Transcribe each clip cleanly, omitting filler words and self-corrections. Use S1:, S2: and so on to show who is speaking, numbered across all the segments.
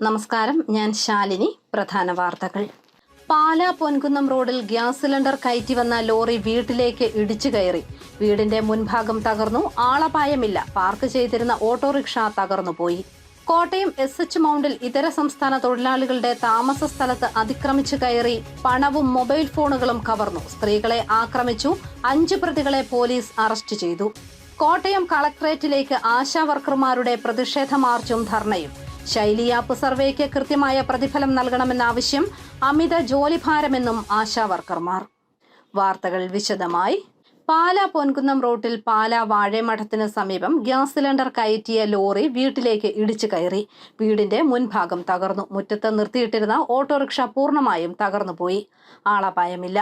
S1: നമസ്കാരം, ഞാൻ ശാലിനി. പ്രധാന വാർത്തകൾ. പാലാ പൊൻകുന്നം റോഡിൽ ഗ്യാസ് സിലിണ്ടർ കയറ്റി വന്ന ലോറി വീട്ടിലേക്ക് ഇടിച്ചു കയറി. വീടിന്റെ മുൻഭാഗം തകർന്നു. ആളപായമില്ല. പാർക്ക് ചെയ്തിരുന്ന ഓട്ടോറിക്ഷ തകർന്നുപോയി. കോട്ടയം SH മൗണ്ടിൽ ഇതര സംസ്ഥാന തൊഴിലാളികളുടെ താമസ സ്ഥലത്ത് അതിക്രമിച്ചു കയറി പണവും മൊബൈൽ ഫോണുകളും കവർന്നു. സ്ത്രീകളെ ആക്രമിച്ചു. 5 പ്രതികളെ പോലീസ് അറസ്റ്റ് ചെയ്തു. കോട്ടയം കളക്ടറേറ്റിലേക്ക് ആശാവർക്കർമാരുടെ പ്രതിഷേധ മാർച്ചും ധർണയും. ശൈലി ആപ്പ് സർവേക്ക് കൃത്യമായ പ്രതിഫലം നൽകണമെന്ന ആവശ്യം. അമിത ജോലിഭാരമെന്നും ആശാവർക്കർമാർ. വാർത്തകൾ വിശദമായി. പാലാ പൊൻകുന്നം റോഡിൽ പാലാ വാഴമഠത്തിന് സമീപം ഗ്യാസ് സിലിണ്ടർ കയറ്റിയ ലോറി വീട്ടിലേക്ക് ഇടിച്ചു കയറി. വീടിന്റെ മുൻഭാഗം തകർന്നു. മുറ്റത്ത് നിർത്തിയിട്ടിരുന്ന ഓട്ടോറിക്ഷ പൂർണ്ണമായും തകർന്നുപോയി. ആളപായമില്ല.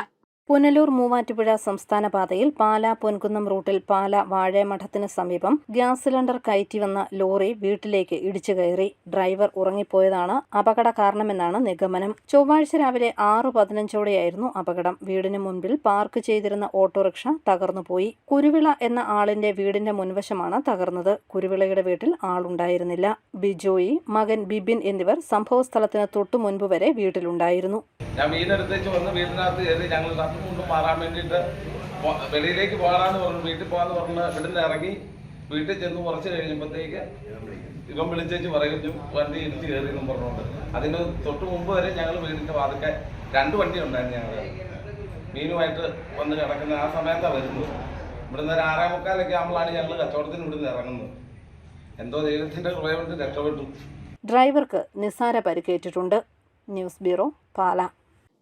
S1: പുനലൂർ മൂവാറ്റുപുഴ സംസ്ഥാന പാതയിൽ പാലാ പൊൻകുന്നം റൂട്ടിൽ പാലാ വാഴമഠത്തിന് സമീപം ഗ്യാസ് സിലിണ്ടർ കയറ്റി വന്ന ലോറി വീട്ടിലേക്ക് ഇടിച്ചു കയറി. ഡ്രൈവർ ഉറങ്ങിപ്പോയതാണ് അപകട കാരണമെന്നാണ് നിഗമനം. ചൊവ്വാഴ്ച രാവിലെ 6:15 അപകടം. വീടിന് മുൻപിൽ പാർക്ക് ചെയ്തിരുന്ന ഓട്ടോറിക്ഷ തകർന്നുപോയി. കുരുവിള എന്ന ആളിന്റെ വീടിന്റെ മുൻവശമാണ് തകർന്നത്. കുരുവിളയുടെ വീട്ടിൽ ആളുണ്ടായിരുന്നില്ല. ബിജോയി, മകൻ ബിബിൻ എന്നിവർ സംഭവസ്ഥലത്തിന് തൊട്ടു മുൻപ് വരെ വീട്ടിലുണ്ടായിരുന്നു.
S2: ഞാൻ വീടിനടുത്തേക്ക് വന്ന് വീടിനകത്ത് കയറി ഞങ്ങൾ കൊണ്ട് മാറാൻ വേണ്ടിയിട്ട് വെളിയിലേക്ക് പോകാമെന്ന് പറഞ്ഞു. വീട്ടിൽ പോകാന്ന് പറഞ്ഞ് ഇവിടുന്ന് ഇറങ്ങി വീട്ടിൽ ചെന്ന് കുറച്ച് കഴിഞ്ഞപ്പോഴത്തേക്ക് ഇവൻ വിളിച്ചേച്ച് പറയുന്നു വണ്ടി ഇടിച്ച് കയറി എന്നും പറഞ്ഞുകൊണ്ട്. അതിന് തൊട്ട് മുമ്പ് വരെ ഞങ്ങൾ വീടിൻ്റെ വാതിക്കെ 2 വണ്ടി ഉണ്ടായിരുന്നു. ഞങ്ങൾ മീനുമായിട്ട് വന്ന് കിടക്കുന്ന ആ സമയത്താണ് വരുന്നത്. ഇവിടുന്ന് ഒരു 6:45 ആകുമ്പോഴാണ് ഞങ്ങൾ കച്ചവടത്തിന് ഇവിടുന്ന് ഇറങ്ങുന്നത്. എന്തോ ദൈവത്തിൻ്റെ കൃപ കൊണ്ട് രക്ഷപ്പെട്ടു.
S1: ഡ്രൈവർക്ക് നിസ്സാര പരിക്കേറ്റിട്ടുണ്ട്. News bureau, Pala.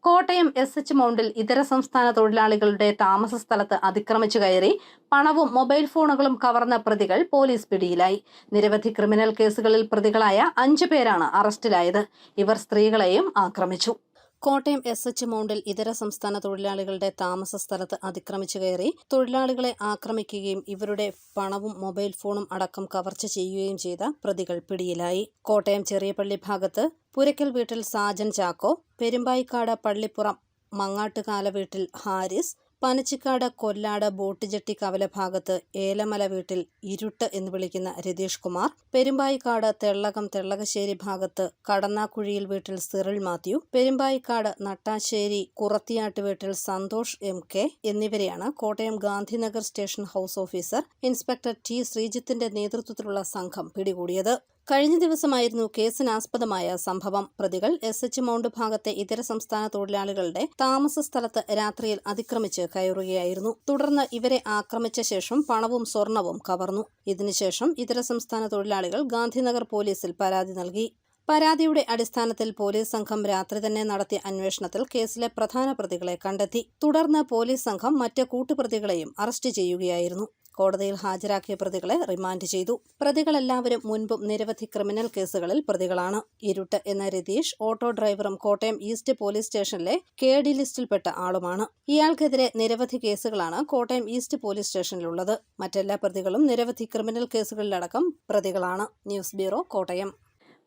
S1: Kottayam SH മൗണ്ടിൽ ഇതര സംസ്ഥാന തൊഴിലാളികളുടെ താമസ സ്ഥലത്ത് അതിക്രമിച്ചു കയറി പണവും മൊബൈൽ ഫോണുകളും കവർന്ന പ്രതികൾ പോലീസ് പിടിയിലായി. നിരവധി ക്രിമിനൽ കേസുകളിൽ പ്രതികളായ 5 പേരാണ് അറസ്റ്റിലായത്. ഇവർ സ്ത്രീകളെയും ആക്രമിച്ചു. കോട്ടയം SH മൗണ്ടിൽ ഇതര സംസ്ഥാന തൊഴിലാളികളുടെ താമസ സ്ഥലത്ത് അതിക്രമിച്ചു കയറി തൊഴിലാളികളെ ആക്രമിക്കുകയും ഇവരുടെ പണവും മൊബൈൽ ഫോണും അടക്കം കവർച്ച ചെയ്യുകയും ചെയ്ത പ്രതികൾ പിടിയിലായി. കോട്ടയം ചെറിയപള്ളി ഭാഗത്ത് പുരക്കൽ വീട്ടിൽ സാജൻ ചാക്കോ, പെരുമ്പായിക്കാട് പള്ളിപ്പുറം മങ്ങാട്ടുകാല വീട്ടിൽ ഹാരിസ്, പനച്ചിക്കാട് കൊല്ലാട് ബോട്ടുജെട്ടി കവല ഭാഗത്ത് ഏലമല വീട്ടിൽ ഇരുട്ട് എന്ന് വിളിക്കുന്ന രതീഷ് കുമാർ, പെരുമ്പായിക്കാട് തെള്ളകം തെള്ളകശ്ശേരി ഭാഗത്ത് കടന്നാക്കുഴിയിൽ വീട്ടിൽ സിറിൽ മാത്യു, പെരുമ്പായിക്കാട് നട്ടാശ്ശേരി കുറത്തിയാട്ട് വീട്ടിൽ സന്തോഷ് MK എന്നിവരെയാണ് Kottayam Gandhinagar station house officer inspector T ശ്രീജിത്തിന്റെ നേതൃത്വത്തിലുള്ള സംഘം പിടികൂടിയത്. കഴിഞ്ഞ ദിവസമായിരുന്നു കേസിനാസ്പദമായ സംഭവം. പ്രതികൾ SH മൗണ്ട് ഭാഗത്തെ ഇതര സംസ്ഥാന തൊഴിലാളികളുടെ താമസ സ്ഥലത്ത് രാത്രിയിൽ അതിക്രമിച്ച് കയറുകയായിരുന്നു. തുടർന്ന് ഇവരെ ആക്രമിച്ച ശേഷം പണവും സ്വർണവും കവർന്നു. ഇതിനുശേഷം ഇതര സംസ്ഥാന തൊഴിലാളികൾ ഗാന്ധിനഗർ പോലീസിൽ പരാതി നൽകി. പരാതിയുടെ അടിസ്ഥാനത്തിൽ പോലീസ് സംഘം രാത്രി തന്നെ നടത്തിയ അന്വേഷണത്തിൽ കേസിലെ പ്രധാന പ്രതികളെ കണ്ടെത്തി. തുടർന്ന് പോലീസ് സംഘം മറ്റ് കൂട്ടുപ്രതികളെയും അറസ്റ്റ് ചെയ്യുകയായിരുന്നു. കോടതിയിൽ ഹാജരാക്കിയ പ്രതികളെ റിമാൻഡ് ചെയ്തു. പ്രതികളെല്ലാവരും മുൻപും നിരവധി ക്രിമിനൽ കേസുകളിൽ പ്രതികളാണ്. ഇരുട്ട് എന്ന രതീഷ് ഓട്ടോ ഡ്രൈവറും കോട്ടയം ഈസ്റ്റ് പോലീസ് സ്റ്റേഷനിലെ KD ലിസ്റ്റിൽപ്പെട്ട ആളുമാണ്. ഇയാൾക്കെതിരെ നിരവധി കേസുകളാണ് കോട്ടയം ഈസ്റ്റ് പോലീസ് സ്റ്റേഷനിലുള്ളത്. മറ്റെല്ലാ പ്രതികളും നിരവധി ക്രിമിനൽ കേസുകളിലടക്കം പ്രതികളാണ്. News bureau, Kottayam.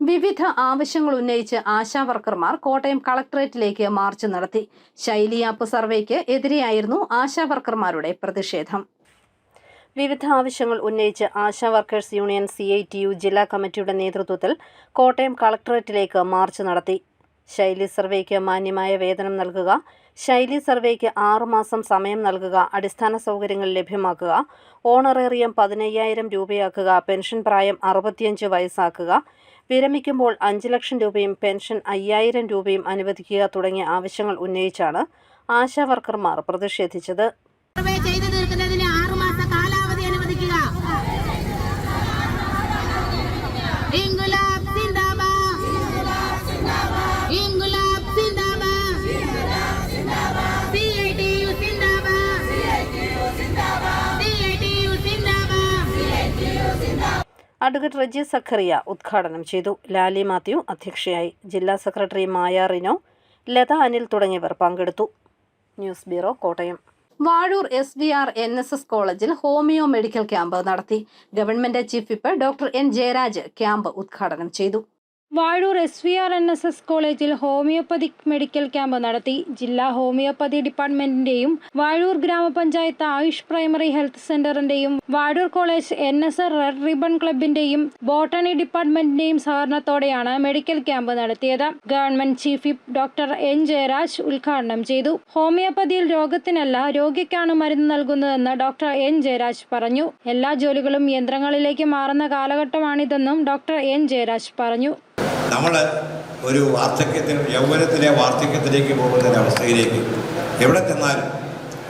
S1: വിവിധ ആവശ്യങ്ങൾ ഉന്നയിച്ച് ആശാവർക്കർമാർ കോട്ടയം കളക്ടറേറ്റിലേക്ക് മാർച്ച് നടത്തി. ശൈലി ആപ്പ് സർവേക്ക് എതിരെയായിരുന്നു ആശാവർക്കർമാരുടെ പ്രതിഷേധം. വിവിധ ആവശ്യങ്ങൾ ഉന്നയിച്ച് ആശാ വർക്കേഴ്സ് യൂണിയൻ CITU ജില്ലാ കമ്മിറ്റിയുടെ നേതൃത്വത്തിൽ കോട്ടയം കളക്ടറേറ്റിലേക്ക് മാർച്ച് നടത്തി. ശൈലി സർവേക്ക് മാന്യമായ വേതനം നൽകുക, ശൈലി സർവേക്ക് 6 മാസം സമയം നൽകുക, അടിസ്ഥാന സൗകര്യങ്ങൾ ലഭ്യമാക്കുക, ഓണറേറിയം 15,000 രൂപയാക്കുക, പെൻഷൻ പ്രായം 65 വയസ്സാക്കുക, വിരമിക്കുമ്പോൾ 5 ലക്ഷം രൂപയും പെൻഷൻ 5,000 രൂപയും അനുവദിക്കുക തുടങ്ങിയ ആവശ്യങ്ങൾ ഉന്നയിച്ചാണ് ആശാ വർക്കർമാർ പ്രതിഷേധിച്ചത്. അഡ്വക്കേറ്റ് റജി സഖറിയ ഉദ്ഘാടനം ചെയ്തു. ലാലി മാത്യു അധ്യക്ഷയായി. ജില്ലാ സെക്രട്ടറി മായ റിനോ, ലത അനിൽ തുടങ്ങിയവർ പങ്കെടുത്തു. News bureau, Kottayam. Vazhoor SVR NSS കോളേജിൽ ഹോമിയോ മെഡിക്കൽ ക്യാമ്പ് നടത്തി. Government chief whip doctor N Jayaraj camp ഉദ്ഘാടനം ചെയ്തു.
S3: വാഴൂർ SVR-NSS കോളേജിൽ ഹോമിയോപ്പതിക് മെഡിക്കൽ ക്യാമ്പ് നടത്തി. ജില്ലാ ഹോമിയോപ്പതി ഡിപ്പാർട്ട്മെന്റിന്റെയും വാഴൂർ ഗ്രാമപഞ്ചായത്ത് ആയുഷ് പ്രൈമറി ഹെൽത്ത് സെന്ററിന്റെയും Vazhoor college NSS red ribbon ക്ലബിന്റെയും ബോട്ടണി ഡിപ്പാർട്ട്മെന്റിന്റെയും സഹകരണത്തോടെയാണ് മെഡിക്കൽ ക്യാമ്പ് നടത്തിയത്. Government chief whip doctor N. Jayaraj ഉദ്ഘാടനം ചെയ്തു. ഹോമിയോപ്പതിയിൽ രോഗത്തിനല്ല രോഗിക്കാണ് മരുന്ന് നൽകുന്നതെന്ന് ഡോക്ടർ N. ജയരാജ് പറഞ്ഞു. എല്ലാ ജോലികളും യന്ത്രങ്ങളിലേക്ക് മാറുന്ന കാലഘട്ടമാണിതെന്നും ഡോക്ടർ N. ജയരാജ് പറഞ്ഞു.
S4: നമ്മൾ ഒരു യൗവനത്തിലെ വാർദ്ധക്യത്തിലേക്ക് പോകുന്ന ഒരവസ്ഥയിലേക്ക് എവിടെ ചെന്നാലും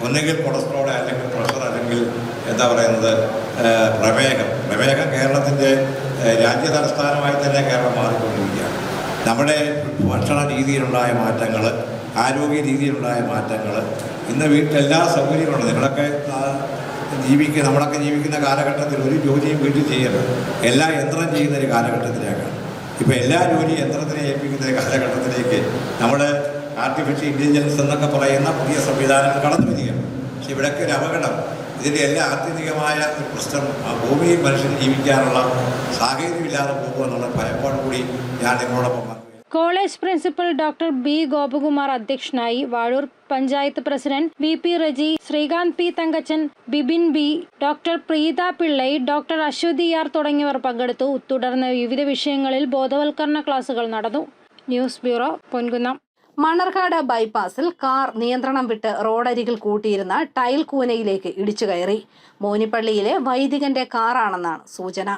S4: ഒന്നുകിൽ കൊളസ്ട്രോൾ അല്ലെങ്കിൽ പ്രഷർ അല്ലെങ്കിൽ പ്രമേഹം കേരളത്തിൻ്റെ രാജ്യ തലസ്ഥാനമായി തന്നെ കേരളം മാറിക്കൊണ്ടിരിക്കുകയാണ്. നമ്മുടെ ഭക്ഷണ രീതിയിലുണ്ടായ മാറ്റങ്ങൾ, ആരോഗ്യ രീതിയിലുണ്ടായ മാറ്റങ്ങൾ, ഇന്ന് വീട്ടിലെല്ലാ സൗകര്യങ്ങളുണ്ട്. നമ്മളൊക്കെ ജീവിക്കുന്ന കാലഘട്ടത്തിൽ ഒരു ജോലിയും വീട്ടിൽ ചെയ്യരുത്, എല്ലാ യന്ത്രം ചെയ്യുന്ന ഒരു കാലഘട്ടത്തിലേക്കാണ്. ഇപ്പോൾ എല്ലാ ജോലി യന്ത്രത്തിനെ ഏൽപ്പിക്കുന്ന കാലഘട്ടത്തിലേക്ക് നമ്മൾ ആർട്ടിഫിഷ്യൽ ഇൻ്റലിജൻസ് എന്നൊക്കെ പറയുന്ന പുതിയ സംവിധാനങ്ങൾ കടന്നു വരികയാണ്. പക്ഷെ ഇവിടെയൊക്കെ ഒരു അപകടം, ഇതിൻ്റെ എല്ലാ ആത്യന്തികമായ ഒരു പ്രശ്നം ഭൂമിയിൽ മനുഷ്യൻ ജീവിക്കാനുള്ള സാഹചര്യമില്ലാതെ പോകുമെന്നുള്ള ഭയപ്പാടുകൂടി ഞാൻ നിങ്ങളോടൊപ്പം.
S3: College principal doctor B. Gopakumar അധ്യക്ഷനായി. Vazhoor panchayat president VP Reji, Srikanth P. Thankachan, Bibin B, doctor Preetha Pillai, doctor Aswathy R തുടങ്ങിയവർ പങ്കെടുത്തു. തുടർന്ന് വിവിധ വിഷയങ്ങളിൽ ബോധവൽക്കരണ ക്ലാസുകൾ നടന്നു. News bureau, Ponkunnam.
S1: മണ്ണർക്കാട് ബൈപ്പാസിൽ കാർ നിയന്ത്രണം വിട്ട് റോഡരികിൽ കൂട്ടിയിരുന്ന ടൈൽ കൂനയിലേക്ക് ഇടിച്ചു കയറി. മോനിപ്പള്ളിയിലെ വൈദികന്റെ കാറാണെന്നാണ് സൂചന.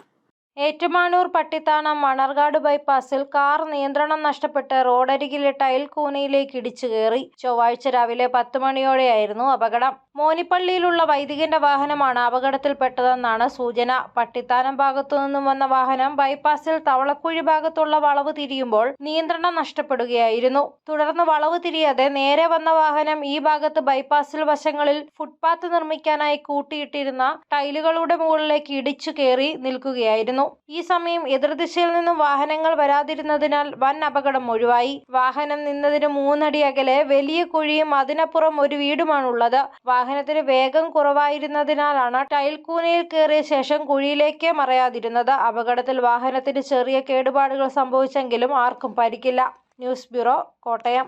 S3: ഏറ്റുമാനൂർ പട്ടിത്താനം മണർകാട് ബൈപ്പാസിൽ കാർ നിയന്ത്രണം നഷ്ടപ്പെട്ട് റോഡരികിലെ ടൈൽ കൂനയിലേക്ക് ഇടിച്ചു കയറി. ചൊവ്വാഴ്ച രാവിലെ 10 മണിയോടെയായിരുന്നു അപകടം. മോനിപ്പള്ളിയിലുള്ള വൈദികന്റെ വാഹനമാണ് അപകടത്തിൽപ്പെട്ടതെന്നാണ് സൂചന. പട്ടിത്താനം ഭാഗത്തു നിന്നും വന്ന വാഹനം ബൈപ്പാസിൽ തവളക്കുഴി ഭാഗത്തുള്ള വളവ് തിരിയുമ്പോൾ നിയന്ത്രണം നഷ്ടപ്പെടുകയായിരുന്നു. തുടർന്ന് വളവ് തിരിയാതെ നേരെ വന്ന വാഹനം ഈ ഭാഗത്ത് ബൈപ്പാസിൽ വശങ്ങളിൽ ഫുട്പാത്ത് നിർമ്മിക്കാനായി കൂട്ടിയിട്ടിരുന്ന ടൈലുകളുടെ മുകളിലേക്ക് ഇടിച്ചു കയറി നിൽക്കുകയായിരുന്നു. ഈ സമയം എതിർദിശയിൽ നിന്നും വാഹനങ്ങൾ വരാതിരുന്നതിനാൽ വൻ അപകടം ഒഴിവായി. വാഹനം നിന്നതിന് 3 അടി അകലെ വലിയ കുഴിയും അതിനപ്പുറം ഒരു വീടുമാണുള്ളത്. വാഹനത്തിന് വേഗം കുറവായിരുന്നതിനാലാണ് ടൈൽ കൂനയിൽ കയറിയ ശേഷം കുഴിയിലേക്ക് മറയാതിരുന്നത്. അപകടത്തിൽ വാഹനത്തിന് ചെറിയ കേടുപാടുകൾ സംഭവിച്ചെങ്കിലും ആർക്കും പരിക്കില്ല. News bureau, Kottayam.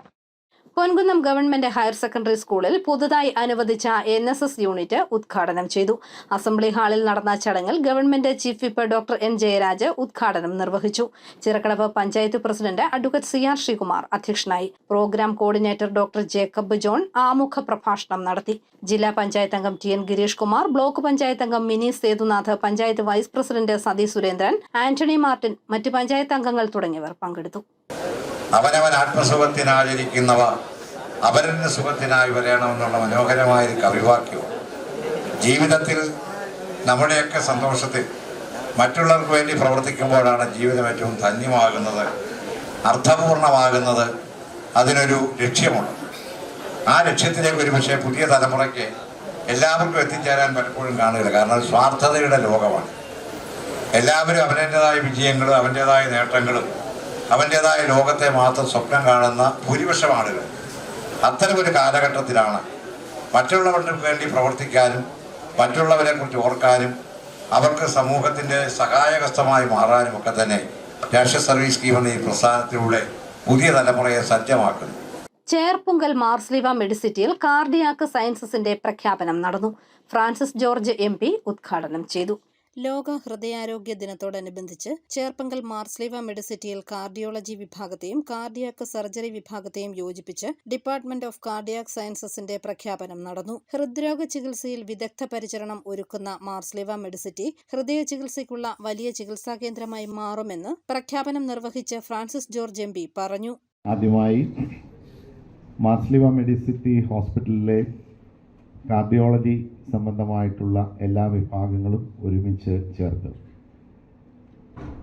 S1: Ponkunnam government higher secondary സ്കൂളിൽ പുതുതായി അനുവദിച്ച NSS യൂണിറ്റ് ഉദ്ഘാടനം ചെയ്തു. അസംബ്ലി ഹാളിൽ നടന്ന ചടങ്ങിൽ government chief whip doctor N. Jayaraj ഉദ്ഘാടനം നിർവഹിച്ചു. Chirakkadavu panchayat president advocate CR Sreekumar അധ്യക്ഷനായി. Program coordinator doctor Jacob John ആമുഖ പ്രഭാഷണം നടത്തി. ജില്ലാ പഞ്ചായത്ത് അംഗം TN ഗിരീഷ് കുമാർ, ബ്ലോക്ക് പഞ്ചായത്ത് അംഗം മിനി സേതുനാഥ്, പഞ്ചായത്ത് വൈസ് പ്രസിഡന്റ് സതി സുരേന്ദ്രൻ, ആന്റണി മാർട്ടിൻ, മറ്റ് പഞ്ചായത്ത് അംഗങ്ങൾ തുടങ്ങിയവർ പങ്കെടുത്തു.
S4: അവനവൻ ആത്മസുഖത്തിനായിരിക്കുന്നവ അപരന്റെ സുഖത്തിനായി വരണമെന്നുള്ള മനോഹരമായൊരു കവിവാക്യവും ജീവിതത്തിൽ നമ്മുടെയൊക്കെ സന്തോഷത്തിൽ മറ്റുള്ളവർക്ക് വേണ്ടി പ്രവർത്തിക്കുമ്പോഴാണ് ജീവിതം ഏറ്റവും ധന്യമാകുന്നത്, അർത്ഥപൂർണമാകുന്നത്, അതിനൊരു ലക്ഷ്യമുണ്ട്. ആ ലക്ഷ്യത്തിലേക്ക് ഒരുപക്ഷെ പുതിയ തലമുറയ്ക്ക് എല്ലാവർക്കും എത്തിച്ചേരാൻ പലപ്പോഴും കാണുകയില്ല. കാരണം അത് സ്വാർത്ഥതയുടെ ലോകമാണ്. എല്ലാവരും അവൻ്റേതായ വിജയങ്ങളും അവൻ്റേതായ നേട്ടങ്ങളും അവൻ്റേതായ ലോകത്തെ മാത്രം സ്വപ്നം കാണുന്ന ഭൂരിപക്ഷം ആളുകൾ. അത്തരമൊരു കാലഘട്ടത്തിലാണ് മറ്റുള്ളവർക്ക് വേണ്ടി പ്രവർത്തിക്കാനും മറ്റുള്ളവരെക്കുറിച്ച് ഓർക്കാനും അവർക്ക് സമൂഹത്തിൻ്റെ സഹായകസ്ഥമായി മാറാനും ഒക്കെ തന്നെ രാഷ്ട്രീയ സർവീസ് സ്കീം എന്ന ഈ പ്രസ്ഥാനത്തിലൂടെ പുതിയ തലമുറയെ സജ്ജമാക്കുന്നു.
S1: ചേർപ്പുങ്കൽ മാർസ്ലിവ മെഡിസിറ്റിയിൽ കാർഡിയാക് സയൻസസിന്റെ പ്രഖ്യാപനം നടന്നു. ഫ്രാൻസിസ് ജോർജ് MP ഉദ്ഘാടനം ചെയ്തു. ലോക ഹൃദയാരോഗ്യ ദിനത്തോടനുബന്ധിച്ച് Cherpunkal Marsleeva മെഡിസിറ്റിയിൽ cardiology വിഭാഗത്തെയും cardiac surgery വിഭാഗത്തെയും യോജിപ്പിച്ച് ഡിപ്പാർട്ട്മെന്റ് ഓഫ് കാർഡിയാക് സയൻസസിന്റെ പ്രഖ്യാപനം നടന്നു. ഹൃദ്രോഗ ചികിത്സയിൽ വിദഗ്ധ പരിചരണം ഒരുക്കുന്ന മാർസ്ലിവ മെഡിസിറ്റി ഹൃദയ ചികിത്സയ്ക്കുള്ള വലിയ ചികിത്സാ കേന്ദ്രമായി മാറുമെന്ന് പ്രഖ്യാപനം നിർവഹിച്ച് ഫ്രാൻസിസ് ജോർജ് MP പറഞ്ഞു.
S5: ആദ്യമായി മാർസ്ലിവ മെഡിസിറ്റി ഹോസ്പിറ്റലിലെ കാർഡിയോളജി സംബന്ധമായിട്ടുള്ള എല്ലാ വിഭാഗങ്ങളും ഒരുമിച്ച് ചേർത്ത്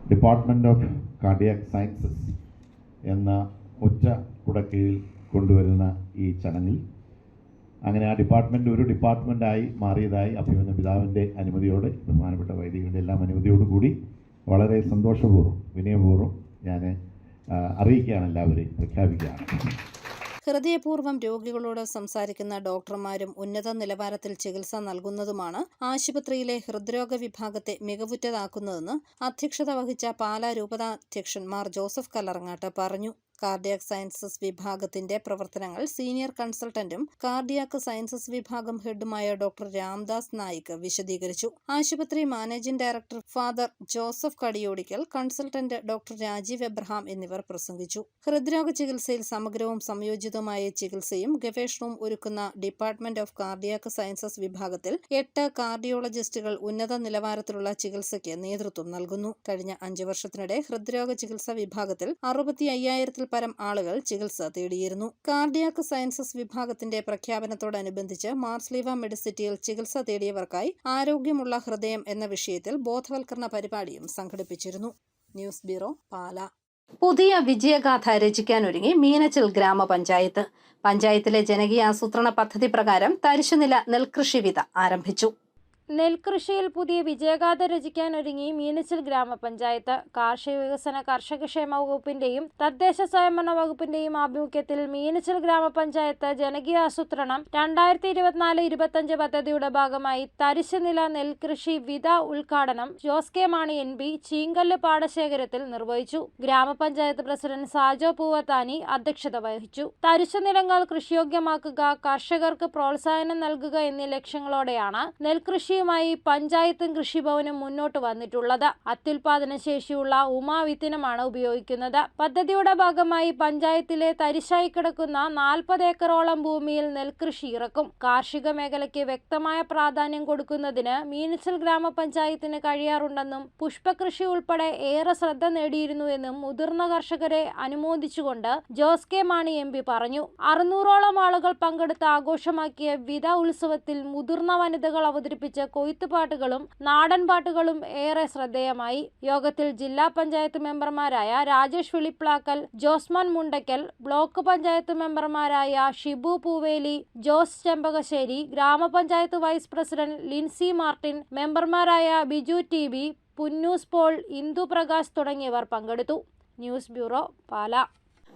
S5: ഡിപ്പാർട്ട്മെൻറ്റ് ഓഫ് കാർഡിയാക് സയൻസസ് എന്ന ഒറ്റ കുടക്കീഴിൽ കൊണ്ടുവരുന്ന ഈ ചടങ്ങിൽ അങ്ങനെ ആ ഡിപ്പാർട്ട്മെൻറ്റ് ഒരു ഡിപ്പാർട്ട്മെൻറ്റായി മാറിയതായി അഭിമന്യ പിതാവിൻ്റെ അനുമതിയോടെ ബഹുമാനപ്പെട്ട വൈദികരുടെ എല്ലാം അനുമതിയോടുകൂടി വളരെ സന്തോഷപൂർവ്വം വിനയപൂർവ്വം ഞാൻ അറിയിക്കുകയാണ്, എല്ലാവരെയും പ്രഖ്യാപിക്കുകയാണ്.
S1: ഹൃദയപൂർവ്വം രോഗികളോട് സംസാരിക്കുന്ന ഡോക്ടർമാരും ഉന്നത നിലവാരത്തിൽ ചികിത്സ നൽകുന്നതുമാണ് ആശുപത്രിയിലെ ഹൃദ്രോഗ വിഭാഗത്തെ മികവുറ്റതാക്കുന്നതെന്ന് അധ്യക്ഷത വഹിച്ച പാലാ രൂപതാധ്യക്ഷൻ മാർ ജോസഫ് കല്ലറങ്ങാട്ട് പറഞ്ഞു. കാർഡിയാക് സയൻസസ് വിഭാഗത്തിന്റെ പ്രവർത്തനങ്ങൾ സീനിയർ കൺസൾട്ടന്റും കാർഡിയാക് സയൻസസ് വിഭാഗം ഹെഡുമായ ഡോക്ടർ രാംദാസ് നായിക് വിശദീകരിച്ചു. ആശുപത്രി managing director father Joseph Kadiyodikkal, consultant doctor Rajeev Abraham എന്നിവർ പ്രസംഗിച്ചു. ഹൃദ്രോഗ ചികിത്സയിൽ സമഗ്രവും സംയോജിതവുമായ ചികിത്സയും ഗവേഷണവും ഒരുക്കുന്ന ഡിപ്പാർട്ട്മെന്റ് ഓഫ് കാർഡിയാക് സയൻസസ് വിഭാഗത്തിൽ 8 കാർഡിയോളജിസ്റ്റുകൾ ഉന്നത നിലവാരത്തിലുള്ള ചികിത്സയ്ക്ക് നേതൃത്വം നൽകുന്നു. കഴിഞ്ഞ 5 വർഷത്തിനിടെ ഹൃദ്രോഗ ചികിത്സാ വിഭാഗത്തിൽ 65,000-ൽ പരം ആളുകൾ ചികിത്സ തേടിയിരുന്നു. കാർഡിയാക് സയൻസസ് വിഭാഗത്തിന്റെ പ്രഖ്യാപനത്തോടനുബന്ധിച്ച് മാർസ്ലീവ മെഡിസിറ്റിയിൽ ചികിത്സ തേടിയവർക്കായി ആരോഗ്യമുള്ള ഹൃദയം എന്ന വിഷയത്തിൽ ബോധവൽക്കരണ പരിപാടിയും സംഘടിപ്പിച്ചിരുന്നു. News bureau, Pala. പുതിയ വിജയഗാഥ രചിക്കാനൊരുങ്ങി മീനച്ചിൽ ഗ്രാമപഞ്ചായത്ത്. പഞ്ചായത്തിലെ ജനകീയാസൂത്രണ പദ്ധതി പ്രകാരം തരിശുനില നെൽകൃഷി വിത ആരംഭിച്ചു.
S3: നെൽകൃഷിയിൽ പുതിയ വിജയഗാഥ രചിക്കാനൊരുങ്ങി മീനച്ചിൽ ഗ്രാമപഞ്ചായത്ത്. കാർഷിക വികസന കർഷകക്ഷേമ വകുപ്പിന്റെയും തദ്ദേശ സ്വയംഭരണ വകുപ്പിന്റെയും ആഭിമുഖ്യത്തിൽ മീനച്ചിൽ ഗ്രാമപഞ്ചായത്ത് ജനകീയാസൂത്രണം 2024-25 പദ്ധതിയുടെ ഭാഗമായി തരിശുനില നെൽകൃഷി വിത ഉദ്ഘാടനം ജോസ് കെ മാണി MP ചീങ്കല്ല് പാടശേഖരത്തിൽ നിർവഹിച്ചു. ഗ്രാമപഞ്ചായത്ത് പ്രസിഡന്റ് സാജോ പൂവത്താനി അധ്യക്ഷത വഹിച്ചു. തരിശുനിലങ്ങൾ കൃഷിയോഗ്യമാക്കുക, കർഷകർക്ക് പ്രോത്സാഹനം നൽകുക എന്നീ ലക്ഷ്യങ്ങളോടെയാണ് നെൽകൃഷി പഞ്ചായത്തും കൃഷിഭവനും മുന്നോട്ട് വന്നിട്ടുള്ളത്. അത്യുൽപാദന ശേഷിയുള്ള ഉമാവിത്തിനമാണ് ഉപയോഗിക്കുന്നത്. പദ്ധതിയുടെ ഭാഗമായി പഞ്ചായത്തിലെ തരിശായി കിടക്കുന്ന 40 ഏക്കറോളം ഭൂമിയിൽ നെൽകൃഷി ഇറക്കും. കാർഷിക മേഖലയ്ക്ക് വ്യക്തമായ പ്രാധാന്യം കൊടുക്കുന്നതിന് മീനച്ചിൽ ഗ്രാമപഞ്ചായത്തിന് കഴിയാറുണ്ടെന്നും പുഷ്പകൃഷി ഉൾപ്പെടെ ഏറെ ശ്രദ്ധ നേടിയിരുന്നുവെന്നും മുതിർന്ന കർഷകരെ അനുമോദിച്ചുകൊണ്ട് ജോസ് കെ മാണി MP പറഞ്ഞു. 600ഓളം ആളുകൾ പങ്കെടുത്ത് ആഘോഷമാക്കിയ വിത ഉത്സവത്തിൽ മുതിർന്ന വനിതകൾ അവതരിപ്പിച്ച കൊയ്ത്തുപാട്ടുകളും നാടൻ പാട്ടുകളും ഏറെ ശ്രദ്ധേയമായി. യോഗത്തിൽ ജില്ലാ പഞ്ചായത്ത് മെമ്പർമാരായ രാജേഷ് വിളിപ്ലാക്കൽ, ജോസ്മാൻ മുണ്ടയ്ക്കൽ, ബ്ലോക്ക് പഞ്ചായത്ത് മെമ്പർമാരായ ഷിബു പൂവേലി, ജോസ് ചെമ്പകശ്ശേരി, ഗ്രാമപഞ്ചായത്ത് വൈസ് പ്രസിഡന്റ് ലിൻസി മാർട്ടിൻ, മെമ്പർമാരായ ബിജു TB, പുന്നൂസ് പോൾ, ഇന്ദു പ്രകാശ് തുടങ്ങിയവർ പങ്കെടുത്തു. News bureau, Pala.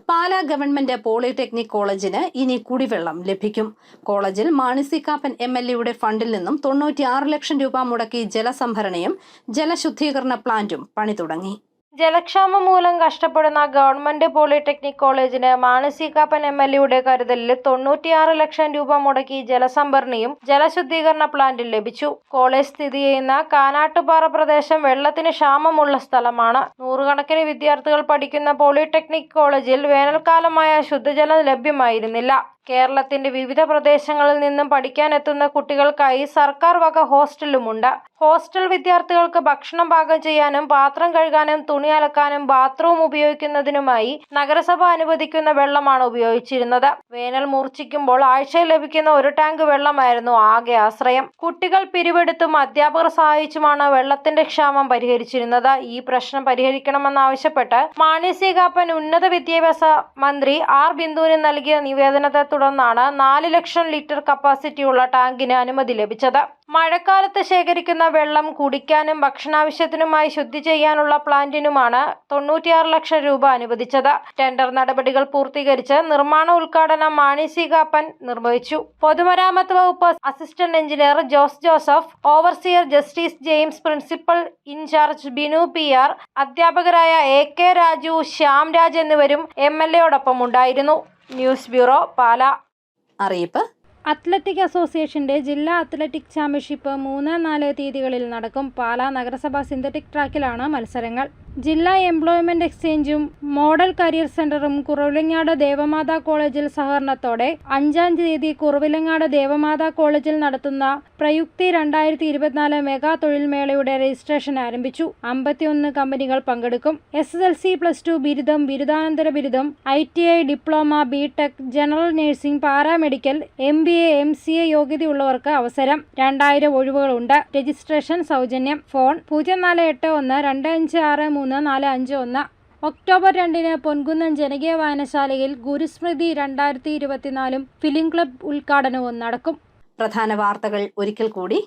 S1: Pala government polytechnic കോളേജിന് ഇനി കുടിവെള്ളം ലഭിക്കും. കോളേജിൽ മാണി സി കാപ്പൻ MLA ഫണ്ടിൽ നിന്നും 96 ലക്ഷം രൂപ മുടക്കി ജലസംഭരണിയും ജലശുദ്ധീകരണ പ്ലാന്റും പണി തുടങ്ങി.
S3: ജലക്ഷാമം മൂലം കഷ്ടപ്പെടുന്ന ഗവൺമെന്റ് പോളിടെക്നിക് കോളേജിന് മാണി സി കാപ്പൻ MLA കരുതലിൽ 96 ലക്ഷം രൂപ മുടക്കി ജലസംഭരണിയും ജലശുദ്ധീകരണ പ്ലാന്റും ലഭിച്ചു. കോളേജ് സ്ഥിതി ചെയ്യുന്ന കാനാട്ടുപാറ പ്രദേശം വെള്ളത്തിന് ക്ഷാമമുള്ള സ്ഥലമാണ്. നൂറുകണക്കിന് വിദ്യാർത്ഥികൾ പഠിക്കുന്ന പോളിടെക്നിക് കോളേജിൽ വേനൽക്കാലമായ ശുദ്ധജലം ലഭ്യമായിരുന്നില്ല. കേരളത്തിന്റെ വിവിധ പ്രദേശങ്ങളിൽ നിന്നും പഠിക്കാനെത്തുന്ന കുട്ടികൾക്കായി സർക്കാർ വക ഹോസ്റ്റലുമുണ്ട്. ഹോസ്റ്റൽ വിദ്യാർത്ഥികൾക്ക് ഭക്ഷണം പാകം ചെയ്യാനും പാത്രം കഴുകാനും തുണി അലക്കാനും ബാത്റൂം ഉപയോഗിക്കുന്നതിനുമായി നഗരസഭ അനുവദിക്കുന്ന വെള്ളമാണ് ഉപയോഗിച്ചിരുന്നത്. വേനൽ മൂർച്ഛിക്കുമ്പോൾ ആഴ്ചയിൽ ലഭിക്കുന്ന 1 ടാങ്ക് വെള്ളമായിരുന്നു ആകെ ആശ്രയം. കുട്ടികൾ പിരിവെടുത്തും അധ്യാപകർ സഹായിച്ചുമാണ് വെള്ളത്തിന്റെ ക്ഷാമം പരിഹരിച്ചിരുന്നത്. ഈ പ്രശ്നം പരിഹരിക്കണമെന്നാവശ്യപ്പെട്ട് മാണി സി കാപ്പൻ ഉന്നത വിദ്യാഭ്യാസ മന്ത്രി R ബിന്ദുവിന് നൽകിയ നിവേദനത്തെ തുടർന്നാണ് 4 ലക്ഷം ലിറ്റർ കപ്പാസിറ്റിയുള്ള ടാങ്കിന് അനുമതി ലഭിച്ചത്. മഴക്കാലത്ത് ശേഖരിക്കുന്ന വെള്ളം കുടിക്കാനും ഭക്ഷണാവശ്യത്തിനുമായി ശുദ്ധി ചെയ്യാനുള്ള പ്ലാന്റിനുമാണ് 96 ലക്ഷം രൂപ അനുവദിച്ചത്. ടെൻഡർ നടപടികൾ പൂർത്തീകരിച്ച് നിർമ്മാണ ഉദ്ഘാടനം മാണി സി കാപ്പൻ നിർവഹിച്ചു. പൊതുമരാമത്ത് വകുപ്പ് assistant engineer Jose Joseph, overseer Justice James, principal in charge Binu PR, അധ്യാപകരായ AK രാജു, ശ്യാം രാജ് എന്നിവരും MLA ഉണ്ടായിരുന്നു. News bureau, Pala.
S1: അറിയിപ്പ്:
S3: അത്ലറ്റിക് അസോസിയേഷന്റെ ജില്ലാ അത്ലറ്റിക് ചാമ്പ്യൻഷിപ്പ് 3-4 തീയതികളിൽ നടക്കും. പാലാ നഗരസഭ സിന്തറ്റിക് ട്രാക്കിലാണ് മത്സരങ്ങൾ. ജില്ലാ എംപ്ലോയ്മെന്റ് എക്സ്ചേഞ്ചും മോഡൽ കരിയർ സെന്ററും കുറവിലങ്ങാട് ദേവമാതാ കോളേജിൽ സഹകരണത്തോടെ 5-ാം തീയതി കുറവിലങ്ങാട് ദേവമാതാ കോളേജിൽ നടത്തുന്ന പ്രയുക്തി 2024 മെഗാ തൊഴിൽ മേളയുടെ രജിസ്ട്രേഷൻ ആരംഭിച്ചു. 51 കമ്പനികൾ പങ്കെടുക്കും. SSLC+2 ബിരുദം, ബിരുദാനന്തര ബിരുദം, ITI, diploma, BTech, general nursing, paramedical, MBA, MCA യോഗ്യതയുള്ളവർക്ക് അവസരം. 2000 ഒഴിവുകളുണ്ട്. രജിസ്ട്രേഷൻ സൗജന്യം. ഫോൺ 048125643451. ഒക്ടോബർ 2-ന് പൊൻകുന്നം ജനകീയ വായനശാലയിൽ ഗുരുസ്മൃതി 2024 ഫിലിം ക്ലബ് ഉദ്ഘാടനവും നടക്കും.
S1: പ്രധാന വാർത്തകൾ ഒരിക്കൽ കൂടി: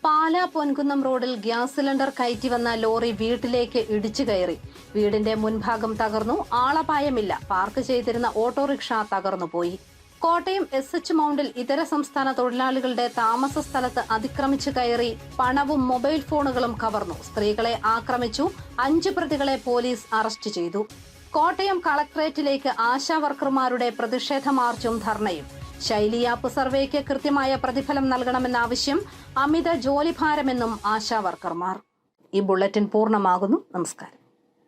S1: പാലാ പൊൻകുന്നം റോഡിൽ ഗ്യാസ് സിലിണ്ടർ കയറ്റി വന്ന ലോറി വീട്ടിലേക്ക് ഇടിച്ചു കയറി. വീടിന്റെ മുൻഭാഗം തകർന്നു. ആളപായമില്ല. പാർക്ക് ചെയ്തിരുന്ന ഓട്ടോറിക്ഷ തകർന്നുപോയി. കോട്ടയം SH മൗണ്ടിൽ ഇതര സംസ്ഥാന തൊഴിലാളികളുടെ താമസ സ്ഥലത്ത് അതിക്രമിച്ചു കയറി പണവും മൊബൈൽ ഫോണുകളും കവർന്നു. സ്ത്രീകളെ ആക്രമിച്ചു. 5 പ്രതികളെ പോലീസ് അറസ്റ്റ് ചെയ്തു. കോട്ടയം കളക്ടറേറ്റിലേക്ക് ആശാവർക്കർമാരുടെ പ്രതിഷേധ മാർച്ചും ധർണയും. ശൈലി ആപ്പ് സർവേക്ക് കൃത്യമായ പ്രതിഫലം നൽകണമെന്ന ആവശ്യം. അമിത ജോലിഭാരമെന്നും ആശാവർക്കർമാർ. ഈ ബുള്ളറ്റിൻ പൂർണ്ണമാകുന്നു. നമസ്കാരം.